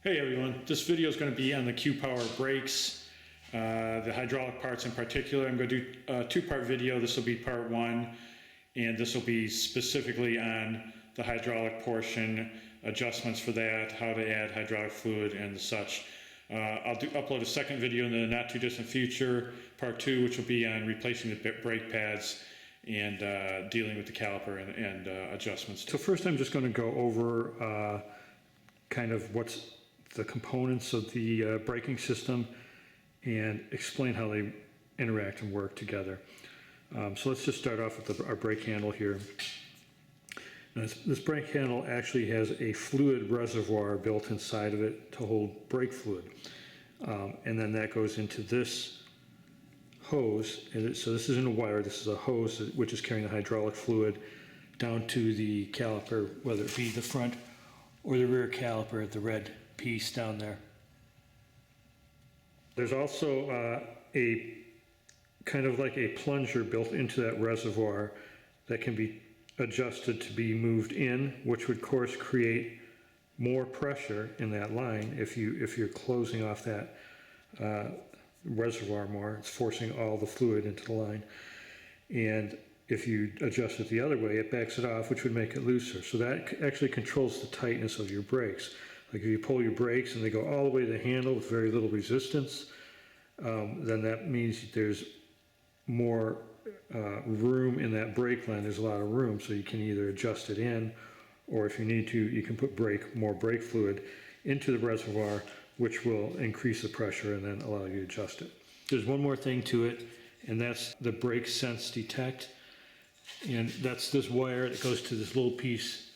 Hey everyone, this video is going to be on the Q-Power brakes, the hydraulic parts in particular. I'm going to do a two-part video. This will be part one, and this will be specifically on the hydraulic portion, adjustments for that, how to add hydraulic fluid and such. I'll upload a second video in the not too distant future, part two, which will be on replacing the brake pads and dealing with the caliper and adjustments. So first I'm just going to go over kind of what's the components of the braking system and explain how they interact and work together. So let's just start off with our brake handle here. Now this brake handle actually has a fluid reservoir built inside of it to hold brake fluid. And then that goes into this hose. And so this isn't a wire, this is a hose which is carrying the hydraulic fluid down to the caliper, whether it be the front or the rear caliper, the red piece down there. There's also a kind of like a plunger built into that reservoir that can be adjusted to be moved in, which would of course create more pressure in that line if you're closing off that reservoir more. It's forcing all the fluid into the line. And if you adjust it the other way, it backs it off, which would make it looser. So that actually controls the tightness of your brakes. Like if you pull your brakes and they go all the way to the handle with very little resistance, then that means there's more room in that brake line. There's a lot of room, so you can either adjust it in, or if you need to, you can put more brake fluid into the reservoir, which will increase the pressure and then allow you to adjust it. There's one more thing to it, and that's the brake sense detect. And that's this wire that goes to this little piece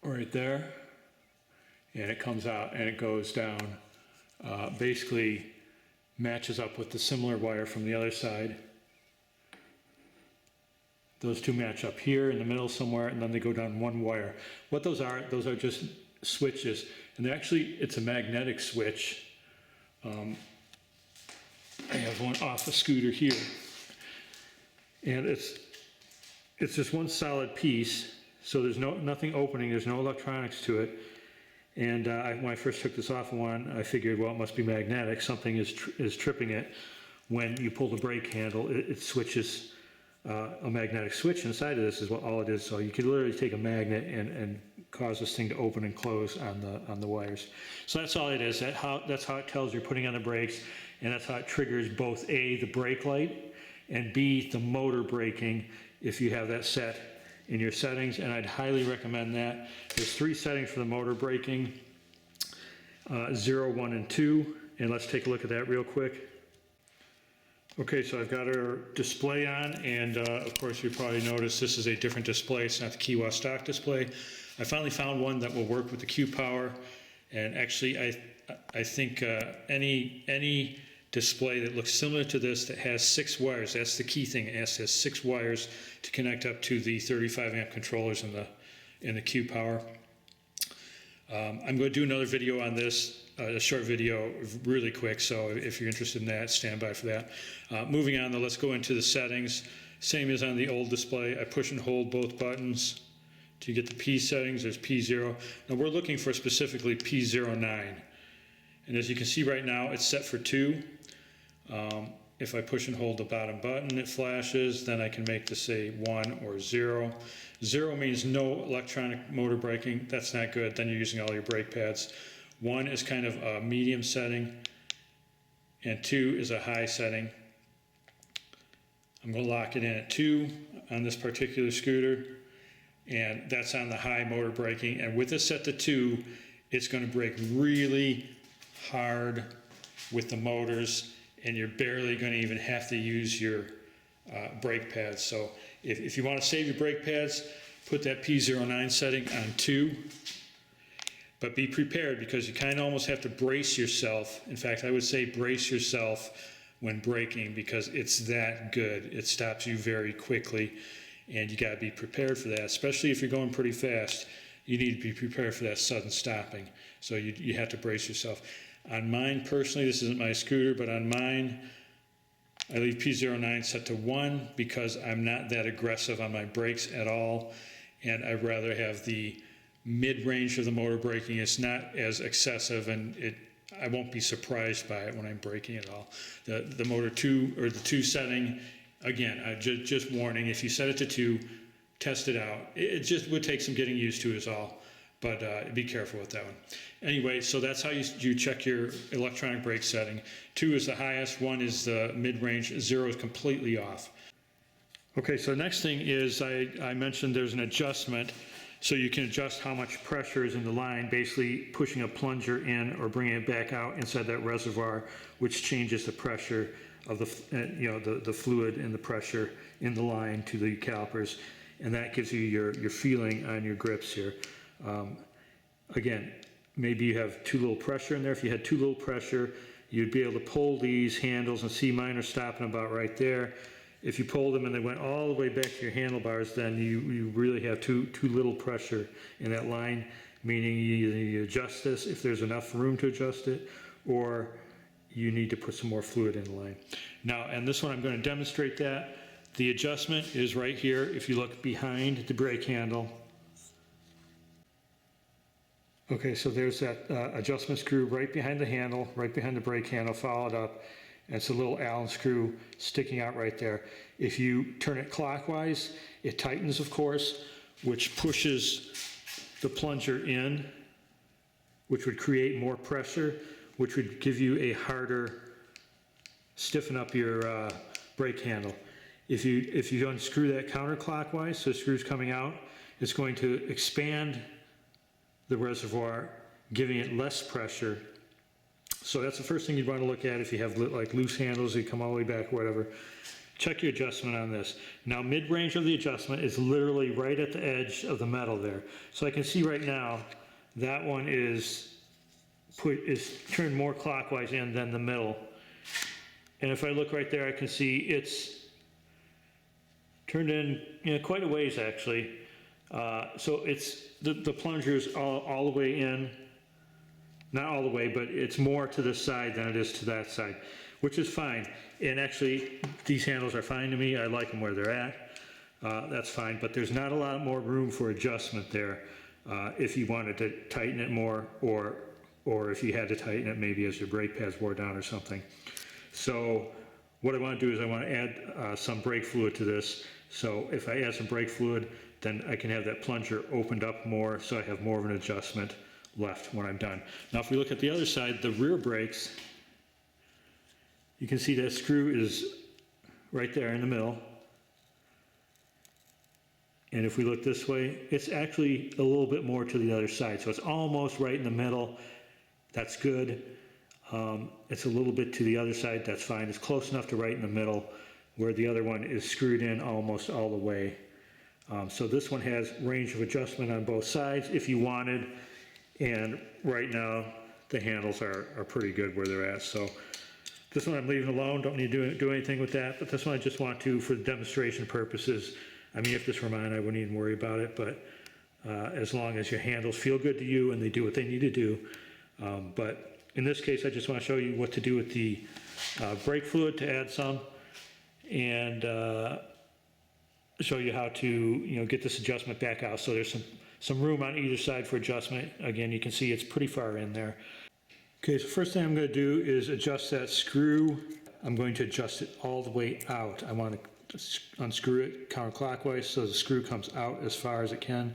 right there, and it comes out and it goes down, basically matches up with the similar wire from the other side. Those two match up here in the middle somewhere, and then they go down one wire. What those are just switches, and actually it's a magnetic switch. I have one off the scooter here, and it's just one solid piece, so there's nothing opening, there's no electronics to it. And when I first took this off one, I figured, well, it must be magnetic. Something is tripping it. When you pull the brake handle, it switches a magnetic switch inside of this is what all it is. So you could literally take a magnet and cause this thing to open and close on the wires. So that's all it is. That's how it tells you're putting on the brakes, and that's how it triggers both A, the brake light, and B, the motor braking, if you have that set in your settings, and I'd highly recommend that. There's 3 settings for the motor braking, 0, 1, and 2, and let's take a look at that real quick. Okay, so I've got our display on, and of course you probably noticed this is a different display. It's not the Kiwa stock display. I finally found one that will work with the Q-Power, and actually I think any display that looks similar to this that has 6 wires, that's the key thing. It has 6 wires to connect up to the 35 amp controllers in the Q-Power. I'm going to do another video on this, a short video, really quick, so if you're interested in that, stand by for that. Moving on, though, let's go into the settings. Same as on the old display, I push and hold both buttons to get the P settings. There's P0. Now we're looking for specifically P09. And as you can see right now, it's set for 2. If I push and hold the bottom button, it flashes. Then I can make this say 1 or 0. 0 means no electronic motor braking. That's not good. Then you're using all your brake pads. 1 is kind of a medium setting, and 2 is a high setting. I'm going to lock it in at 2 on this particular scooter, and that's on the high motor braking. And with this set to 2, it's going to brake really hard with the motors, and you're barely going to even have to use your brake pads. So if you want to save your brake pads, put that P09 setting on 2. But be prepared, because you kind of almost have to brace yourself. In fact, I would say brace yourself when braking, because it's that good. It stops you very quickly, and you got to be prepared for that, especially if you're going pretty fast. You need to be prepared for that sudden stopping. So you have to brace yourself. On mine, personally, this isn't my scooter, but on mine, I leave P09 set to 1 because I'm not that aggressive on my brakes at all, and I'd rather have the mid-range of the motor braking. It's not as excessive, and I won't be surprised by it when I'm braking at all. The motor 2 or the 2 setting, again, just warning, if you set it to 2, test it out. It just would take some getting used to is all, but be careful with that one. Anyway, so that's how you check your electronic brake setting. 2 is the highest, 1 is the mid-range, 0 is completely off. Okay, so next thing is I mentioned there's an adjustment, so you can adjust how much pressure is in the line, basically pushing a plunger in or bringing it back out inside that reservoir, which changes the pressure of the fluid and the pressure in the line to the calipers, and that gives you your feeling on your grips here. Again, maybe you have too little pressure in there. If you had too little pressure, you'd be able to pull these handles and see mine are stopping about right there. If you pulled them and they went all the way back to your handlebars, then you really have too little pressure in that line, meaning you adjust this if there's enough room to adjust it, or you need to put some more fluid in the line. Now, and this one I'm going to demonstrate that. The adjustment is right here. If you look behind the brake handle. Okay, so there's that adjustment screw right behind the handle, right behind the brake handle, followed up. And it's a little Allen screw sticking out right there. If you turn it clockwise, it tightens, of course, which pushes the plunger in, which would create more pressure, which would give you a harder, stiffen up your brake handle. If you unscrew that counterclockwise, so the screw's coming out, it's going to expand the reservoir, giving it less pressure. So that's the first thing you'd want to look at if you have like loose handles, you come all the way back, whatever. Check your adjustment on this. Now, mid-range of the adjustment is literally right at the edge of the metal there. So I can see right now that one is turned more clockwise in than the middle. And if I look right there, I can see it's turned in quite a ways actually. So it's the plunger's all the way in. Not all the way, but it's more to this side than it is to that side, which is fine. And actually, these handles are fine to me. I like them where they're at. That's fine, but there's not a lot more room for adjustment there if you wanted to tighten it more, or if you had to tighten it maybe as your brake pads wore down or something. So what I want to do is I want to add some brake fluid to this. So if I add some brake fluid, then I can have that plunger opened up more, so I have more of an adjustment left when I'm done. Now, if we look at the other side, the rear brakes, you can see that screw is right there in the middle. And if we look this way, it's actually a little bit more to the other side. So it's almost right in the middle. That's good. It's a little bit to the other side. That's fine. It's close enough to right in the middle, where the other one is screwed in almost all the way. So this one has range of adjustment on both sides if you wanted. And right now, the handles are pretty good where they're at. So this one I'm leaving alone. Don't need to do anything with that. But this one I just want to, for demonstration purposes. I mean, if this were mine, I wouldn't even worry about it. But as long as your handles feel good to you and they do what they need to do. But in this case, I just want to show you what to do with the brake fluid to add some. And show you how to get this adjustment back out. So there's some room on either side for adjustment. Again, you can see it's pretty far in there. Okay, so first thing I'm going to do is adjust that screw. I'm going to adjust it all the way out. I want to unscrew it counterclockwise so the screw comes out as far as it can.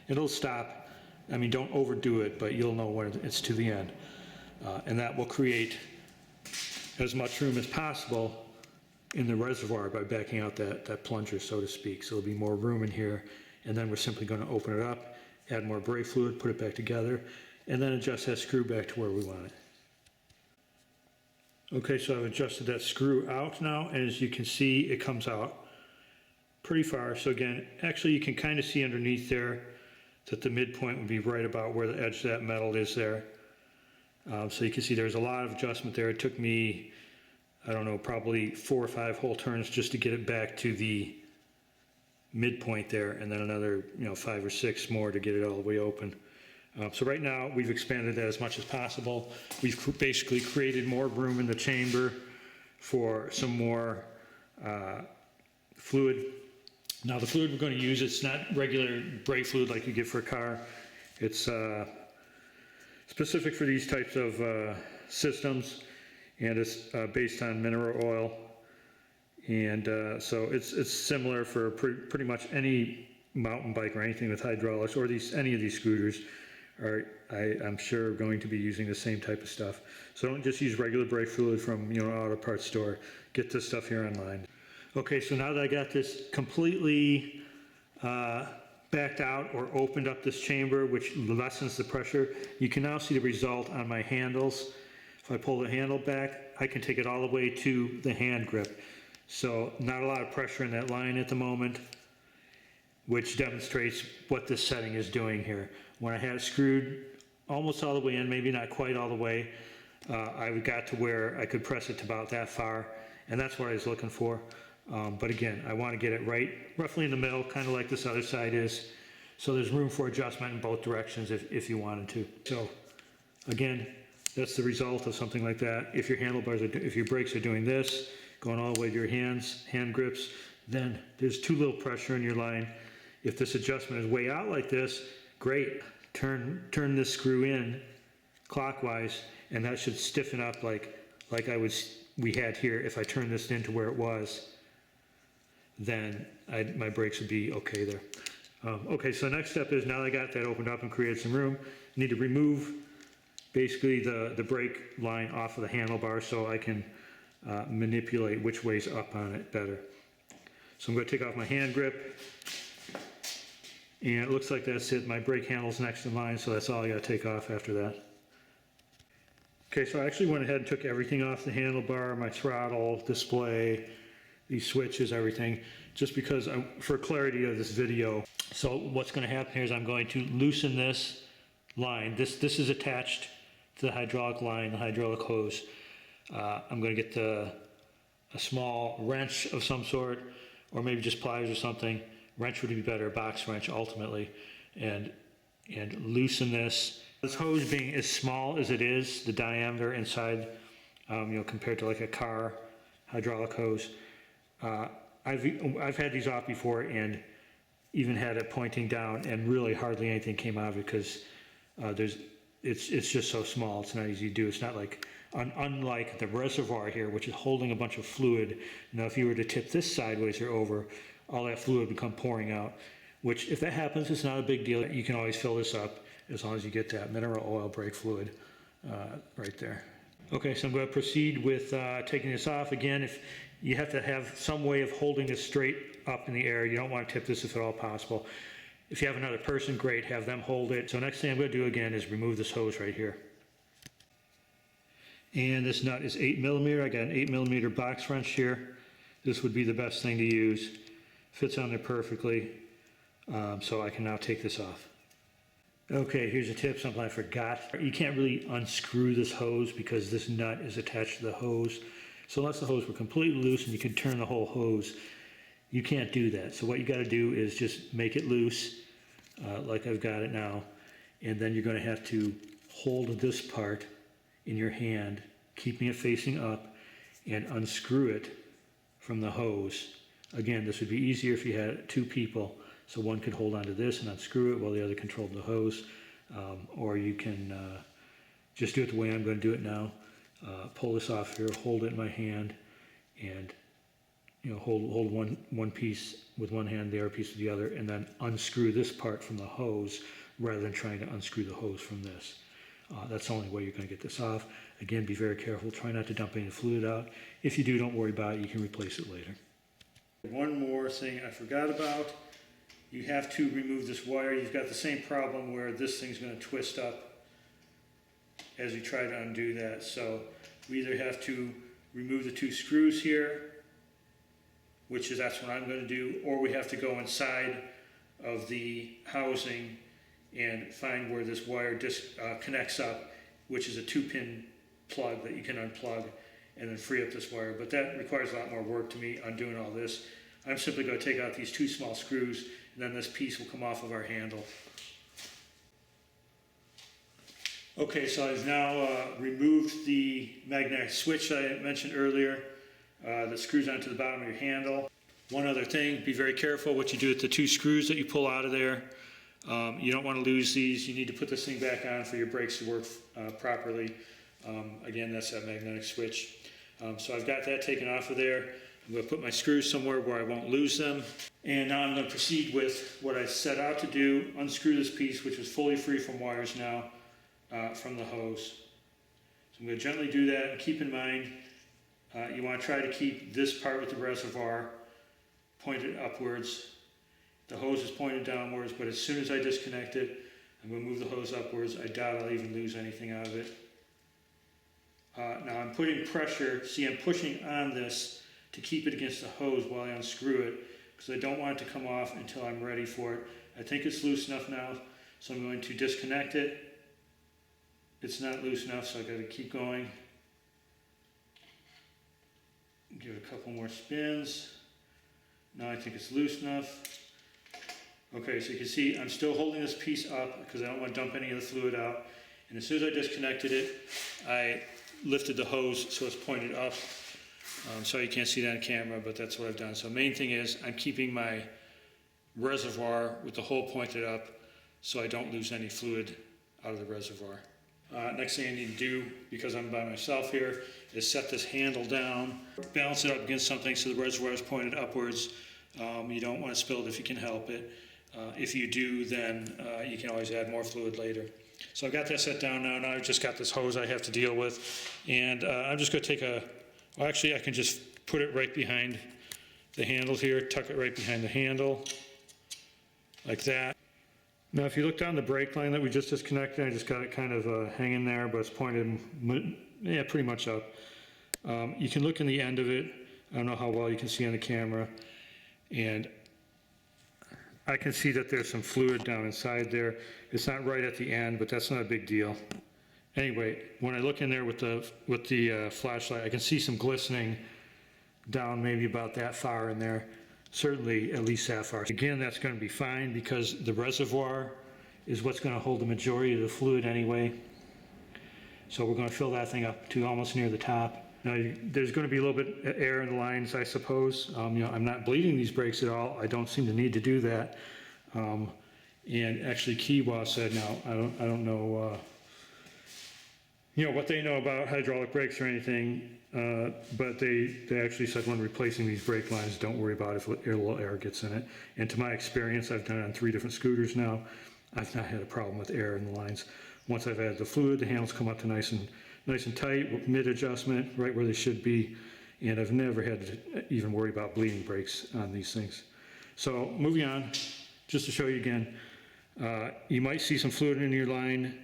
It'll stop. I mean, don't overdo it, but you'll know when it's to the end. And that will create as much room as possible in the reservoir by backing out that plunger, so to speak. So there'll be more room in here. And then we're simply going to open it up, add more brake fluid, put it back together, and then adjust that screw back to where we want it. Okay, so I've adjusted that screw out now, and as you can see, it comes out pretty far. So again, actually you can kind of see underneath there that the midpoint would be right about where the edge of that metal is there. So you can see there's a lot of adjustment there. It took me, I don't know, probably 4 or 5 whole turns just to get it back to the midpoint there, and then another 5 or 6 more to get it all the way open. So right now we've expanded that as much as possible. We've basically created more room in the chamber for some more fluid. Now the fluid we're going to use, it's not regular brake fluid like you get for a car. It's specific for these types of systems, and it's based on mineral oil. And so it's similar for pretty much any mountain bike or anything with hydraulics, or any of these scooters are, I'm sure, going to be using the same type of stuff. So don't just use regular brake fluid from, you know, an auto parts store. Get this stuff here online. Okay, so now that I got this completely backed out or opened up this chamber, which lessens the pressure, you can now see the result on my handles. If I pull the handle back, I can take it all the way to the hand grip. So not a lot of pressure in that line at the moment, which demonstrates what this setting is doing here. When I had it screwed almost all the way in, maybe not quite all the way, I got to where I could press it to about that far, and that's what I was looking for. But again, I want to get it right, roughly in the middle, kind of like this other side is. So there's room for adjustment in both directions if you wanted to. So again, that's the result of something like that. If your handlebars if your brakes are doing this, going all the way to your hand grips, then there's too little pressure in your line. If this adjustment is way out like this, great. Turn this screw in clockwise, and that should stiffen up like we had here. If I turn this into where it was, then my brakes would be okay there. Okay, so the next step is, now that I got that opened up and created some room, I need to remove basically the brake line off of the handlebar so I can manipulate which way's up on it better. So I'm going to take off my hand grip, and it looks like that's it. My brake handle's next in line, so that's all I got to take off after that. Okay, so I actually went ahead and took everything off the handlebar, my throttle, display, these switches, everything, just because for clarity of this video. So what's going to happen here is I'm going to loosen this line. This is attached to the hydraulic line, the hydraulic hose. I'm going to get a small wrench of some sort, or maybe just pliers or something. Wrench would be better, box wrench ultimately, and loosen this. This hose being as small as it is, the diameter inside, you know, compared to like a car hydraulic hose. I've had these off before and even had it pointing down, and really hardly anything came out of it because it's just so small. It's not easy to do. It's not like unlike the reservoir here, which is holding a bunch of fluid. Now, if you were to tip this sideways or over, all that fluid would come pouring out. Which, if that happens, it's not a big deal. You can always fill this up as long as you get that mineral oil brake fluid right there. Okay, so I'm going to proceed with taking this off. Again, if you have to have some way of holding this straight up in the air. You don't want to tip this if at all possible. If you have another person, great, have them hold it. So next thing I'm going to do again is remove this hose right here. And this nut is 8mm. I got an 8mm box wrench here. This would be the best thing to use. Fits on there perfectly. So I can now take this off. Okay, here's a tip, something I forgot. You can't really unscrew this hose because this nut is attached to the hose. So unless the hose were completely loose and you can turn the whole hose, you can't do that. So what you got to do is just make it loose, like I've got it now, and then you're going to have to hold this part in your hand, keeping it facing up, and unscrew it from the hose. Again, this would be easier if you had two people, so one could hold onto this and unscrew it while the other controlled the hose, or you can just do it the way I'm going to do it now. Pull this off here, hold it in my hand, and hold one piece with one hand, the other piece with the other, and then unscrew this part from the hose rather than trying to unscrew the hose from this. That's the only way you're going to get this off. Again, be very careful. Try not to dump any fluid out. If you do, don't worry about it. You can replace it later. One more thing I forgot about. You have to remove this wire. You've got the same problem where this thing's going to twist up as you try to undo that. So we either have to remove the two screws here, that's what I'm going to do, or we have to go inside of the housing and find where this wire connects up, which is a 2-pin plug that you can unplug and then free up this wire. But that requires a lot more work to me undoing all this. I'm simply going to take out these two small screws, and then this piece will come off of our handle. Okay, so I've now removed the magnetic switch I mentioned earlier that screws onto the bottom of your handle. One other thing, be very careful what you do with the two screws that you pull out of there. You don't want to lose these. You need to put this thing back on for your brakes to work properly. Again, that's that magnetic switch. So I've got that taken off of there. I'm going to put my screws somewhere where I won't lose them. And now I'm going to proceed with what I set out to do, unscrew this piece, which is fully free from wires now, from the hose. So I'm going to gently do that, and keep in mind, you want to try to keep this part with the reservoir pointed upwards. The hose is pointed downwards, but as soon as I disconnect it, I'm going to move the hose upwards. I doubt I'll even lose anything out of it. Now I'm putting pressure, see I'm pushing on this to keep it against the hose while I unscrew it, because I don't want it to come off until I'm ready for it. I think it's loose enough now, so I'm going to disconnect it. It's not loose enough, so I've got to keep going. Give it a couple more spins. Now I think it's loose enough. Okay, so you can see I'm still holding this piece up because I don't want to dump any of the fluid out. And as soon as I disconnected it, I lifted the hose so it's pointed up. So you can't see that on camera, but that's what I've done. So main thing is I'm keeping my reservoir with the hole pointed up so I don't lose any fluid out of the reservoir. Next thing I need to do, because I'm by myself here, is set this handle down, balance it up against something so the reservoir is pointed upwards. You don't want to spill it if you can help it. If you do, then you can always add more fluid later. So I've got that set down now. Now I've just got this hose I have to deal with. And I'm just going to take well, actually I can just put it right behind the handle here, tuck it right behind the handle, like that. Now if you look down the brake line that we just disconnected, I just got it kind of hanging there, but it's pointed, yeah, pretty much up. You can look in the end of it. I don't know how well you can see on the camera. And I can see that there's some fluid down inside there. It's not right at the end, but that's not a big deal. Anyway, when I look in there with the flashlight, I can see some glistening down maybe about that far in there. Certainly at least that far. Again, that's going to be fine because the reservoir is what's going to hold the majority of the fluid anyway. So we're going to fill that thing up to almost near the top. Now, there's going to be a little bit of air in the lines, I suppose. You know, I'm not bleeding these brakes at all. I don't seem to need to do that. And actually, Kiwa said, now I don't know, you know, what they know about hydraulic brakes or anything, but they actually said when replacing these brake lines, don't worry about if a little air gets in it. And to my experience, I've done it on 3 different scooters now. I've not had a problem with air in the lines. Once I've added the fluid, the handles come up to nice and tight, mid adjustment, right where they should be. And I've never had to even worry about bleeding brakes on these things. So moving on, just to show you again, you might see some fluid in your line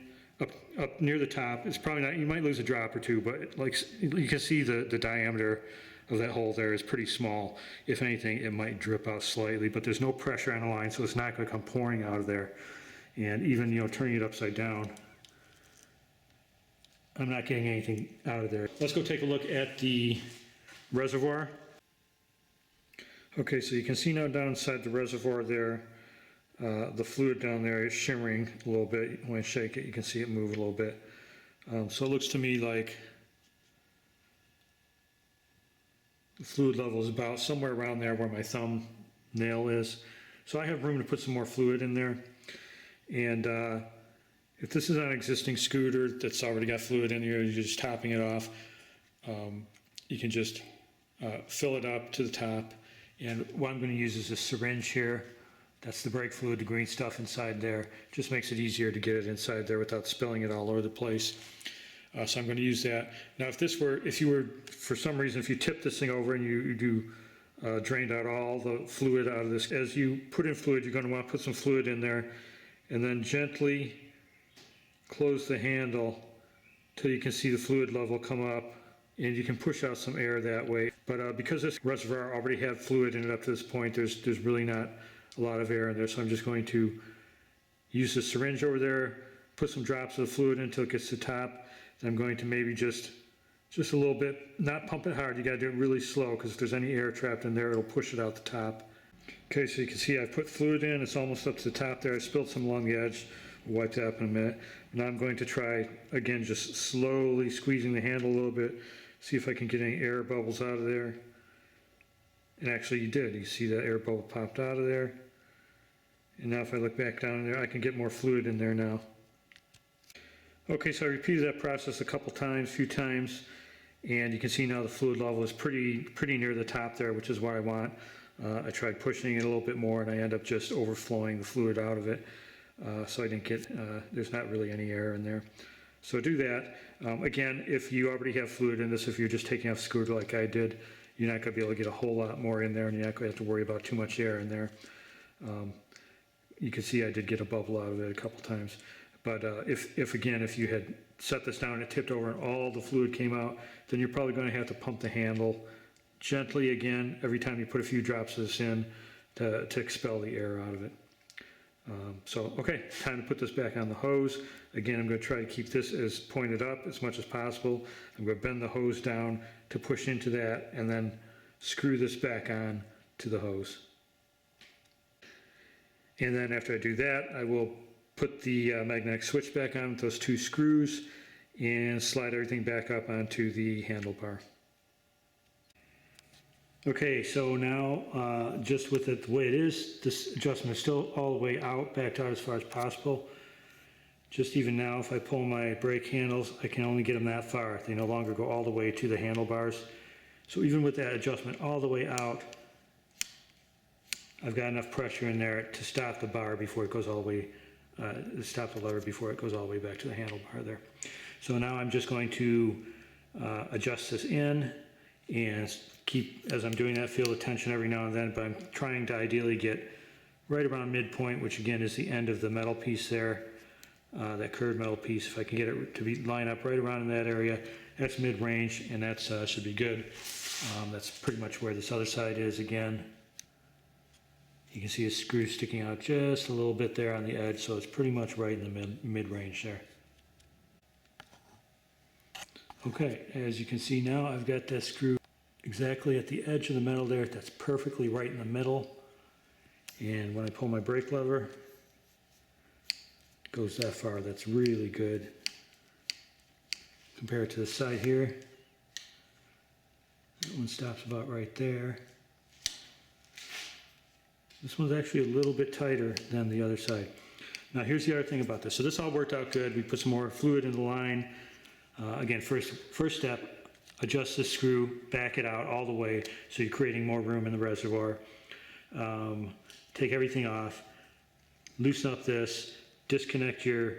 up near the top. It's probably not, you might lose a drop or two, but like you can see the diameter of that hole there is pretty small. If anything, it might drip out slightly, but there's no pressure on the line, so it's not going to come pouring out of there. And even, you know, turning it upside down, I'm not getting anything out of there. Let's go take a look at the reservoir. Okay, so you can see now down inside the reservoir there, the fluid down there is shimmering a little bit. When I shake it, you can see it move a little bit. So it looks to me like the fluid level is about somewhere around there where my thumb nail is. So I have room to put some more fluid in there. And if this is on an existing scooter that's already got fluid in here, you're just topping it off, you can just fill it up to the top. And what I'm going to use is a syringe here. That's the brake fluid, the green stuff inside there. Just makes it easier to get it inside there without spilling it all over the place. So I'm going to use that. Now if you were, for some reason, if you tip this thing over and you drained out all the fluid out of this, as you put in fluid, you're going to want to put some fluid in there and then gently close the handle till you can see the fluid level come up, and you can push out some air that way. But because this reservoir already had fluid in it up to this point, there's really not a lot of air in there. So I'm just going to use the syringe over there, put some drops of the fluid in until it gets to the top. Then I'm going to maybe just a little bit, not pump it hard. You got to do it really slow because if there's any air trapped in there, it'll push it out the top. Okay, so you can see I've put fluid in. It's almost up to the top there. I spilled some along the edge. We'll wipe that up in a minute. Now I'm going to try, again, just slowly squeezing the handle a little bit, see if I can get any air bubbles out of there. And actually you did. You see that air bubble popped out of there. And now if I look back down there, I can get more fluid in there now. Okay, so I repeated that process a few times, and you can see now the fluid level is pretty near the top there, which is what I want. I tried pushing it a little bit more, and I end up just overflowing the fluid out of it. So I didn't get, there's not really any air in there. So do that. Again, if you already have fluid in this, if you're just taking off the screw like I did, you're not going to be able to get a whole lot more in there, and you're not going to have to worry about too much air in there. You can see I did get a bubble out of it a couple times. But if you had set this down and it tipped over and all the fluid came out, then you're probably going to have to pump the handle gently again every time you put a few drops of this in to expel the air out of it. Okay, time to put this back on the hose. Again, I'm going to try to keep this as pointed up as much as possible. I'm going to bend the hose down to push into that and then screw this back on to the hose. And then after I do that, I will put the magnetic switch back on with those two screws and slide everything back up onto the handlebar. Okay, so now just with it the way it is, this adjustment is still all the way out, backed out as far as possible. Just even now, if I pull my brake handles, I can only get them that far. They no longer go all the way to the handlebars. So even with that adjustment all the way out, I've got enough pressure in there to stop the bar before it goes all the way, stop the lever before it goes all the way back to the handlebar there. So now I'm just going to adjust this in and keep, as I'm doing that, feel the tension every now and then, but I'm trying to ideally get right around midpoint, which again is the end of the metal piece there, that curved metal piece. If I can get it to line up right around in that area, that's mid-range, and that should be good. That's pretty much where this other side is again. You can see a screw sticking out just a little bit there on the edge, so it's pretty much right in the mid-range there. Okay, as you can see now, I've got that screw exactly at the edge of the metal there. That's perfectly right in the middle. And when I pull my brake lever, it goes that far. That's really good. Compare it to the side here. That one stops about right there. This one's actually a little bit tighter than the other side. Now here's the other thing about this. So this all worked out good. We put some more fluid in the line. Again, first step, adjust the screw, back it out all the way so you're creating more room in the reservoir. Take everything off, loosen up this, disconnect your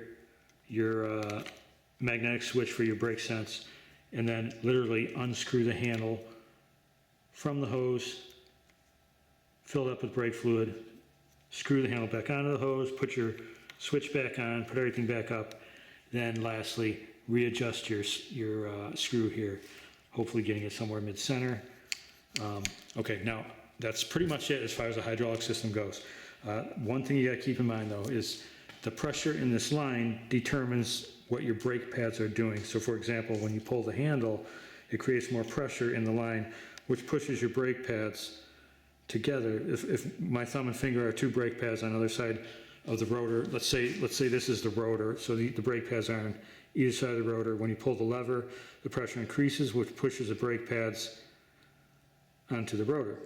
magnetic switch for your brake sense, and then literally unscrew the handle from the hose, fill it up with brake fluid, screw the handle back onto the hose, put your switch back on, put everything back up, then lastly readjust your screw here, hopefully getting it somewhere mid-center. Okay, now that's pretty much it as far as the hydraulic system goes. One thing you got to keep in mind though is the pressure in this line determines what your brake pads are doing. So for example, when you pull the handle, it creates more pressure in the line, which pushes your brake pads together. If my thumb and finger are two brake pads on the other side of the rotor, let's say this is the rotor, so the brake pads are on either side of the rotor. When you pull the lever, the pressure increases, which pushes the brake pads onto the rotor.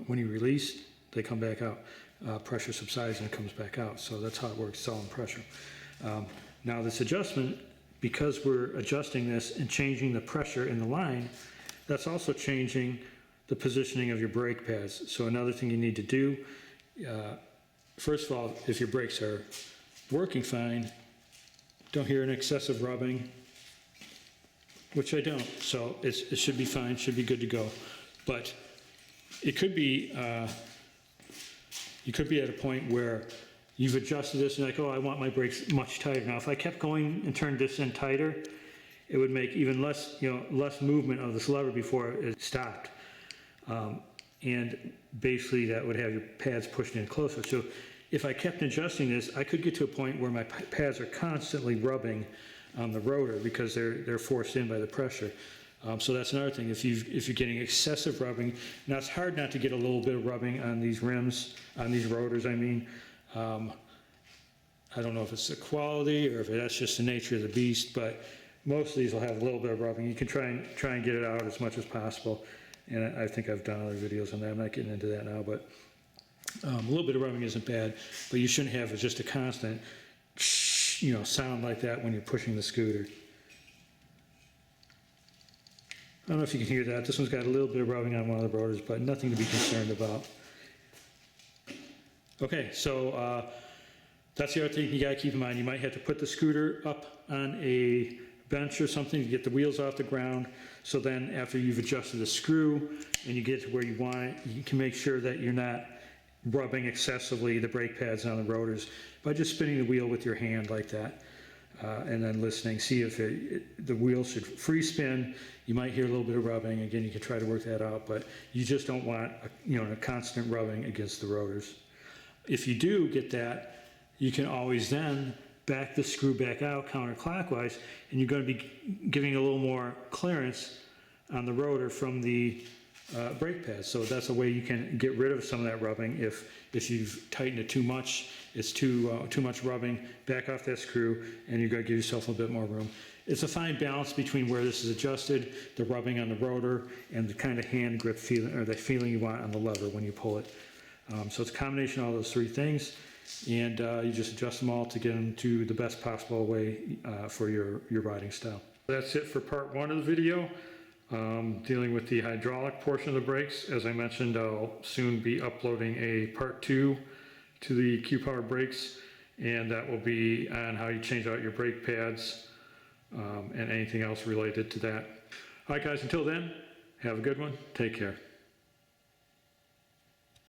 When you release, they come back out. Pressure subsides and it comes back out. So that's how it works, it's all in pressure. Now this adjustment, because we're adjusting this and changing the pressure in the line, that's also changing the positioning of your brake pads. So another thing you need to do, first of all, if your brakes are working fine, don't hear an excessive rubbing, which I don't. So it should be fine, should be good to go. But it could be, you could be at a point where you've adjusted this and like, oh, I want my brakes much tighter. Now, if I kept going and turned this in tighter, it would make even less, less movement of this lever before it stopped. And basically that would have your pads pushed in closer. So if I kept adjusting this, I could get to a point where my pads are constantly rubbing on the rotor because they're forced in by the pressure. So that's another thing. If you're getting excessive rubbing, now it's hard not to get a little bit of rubbing on these rims, on these rotors. I mean, I don't know if it's the quality or if that's just the nature of the beast, but most of these will have a little bit of rubbing. You can try and get it out as much as possible. And I think I've done other videos on that. I'm not getting into that now, but A little bit of rubbing isn't bad, but you shouldn't have just a constant, sound like that when you're pushing the scooter. I don't know if you can hear that. This one's got a little bit of rubbing on one of the rotors, but nothing to be concerned about. Okay, so that's the other thing you gotta keep in mind. You might have to put the scooter up on a bench or something to get the wheels off the ground. So then after you've adjusted the screw and you get to where you want it, you can make sure that you're not rubbing excessively the brake pads on the rotors by just spinning the wheel with your hand like that. And then listening, see if the wheel should free spin. You might hear a little bit of rubbing. Again, you can try to work that out, but you just don't want a constant rubbing against the rotors. If you do get that, you can always then back the screw back out counterclockwise, and you're going to be giving a little more clearance on the rotor from the brake pads. So that's a way you can get rid of some of that rubbing. If you've tightened it too much, it's too much rubbing, back off that screw, and you're going to give yourself a bit more room. It's a fine balance between where this is adjusted, the rubbing on the rotor, and the kind of hand grip feeling, or the feeling you want on the lever when you pull it. So it's a combination of all those three things, and you just adjust them all to get them to the best possible way for your riding style. That's it for part one of the video, dealing with the hydraulic portion of the brakes. As I mentioned, I'll soon be uploading a part two to the Q-Power brakes, and that will be on how you change out your brake pads and anything else related to that. All right, guys, until then, have a good one. Take care.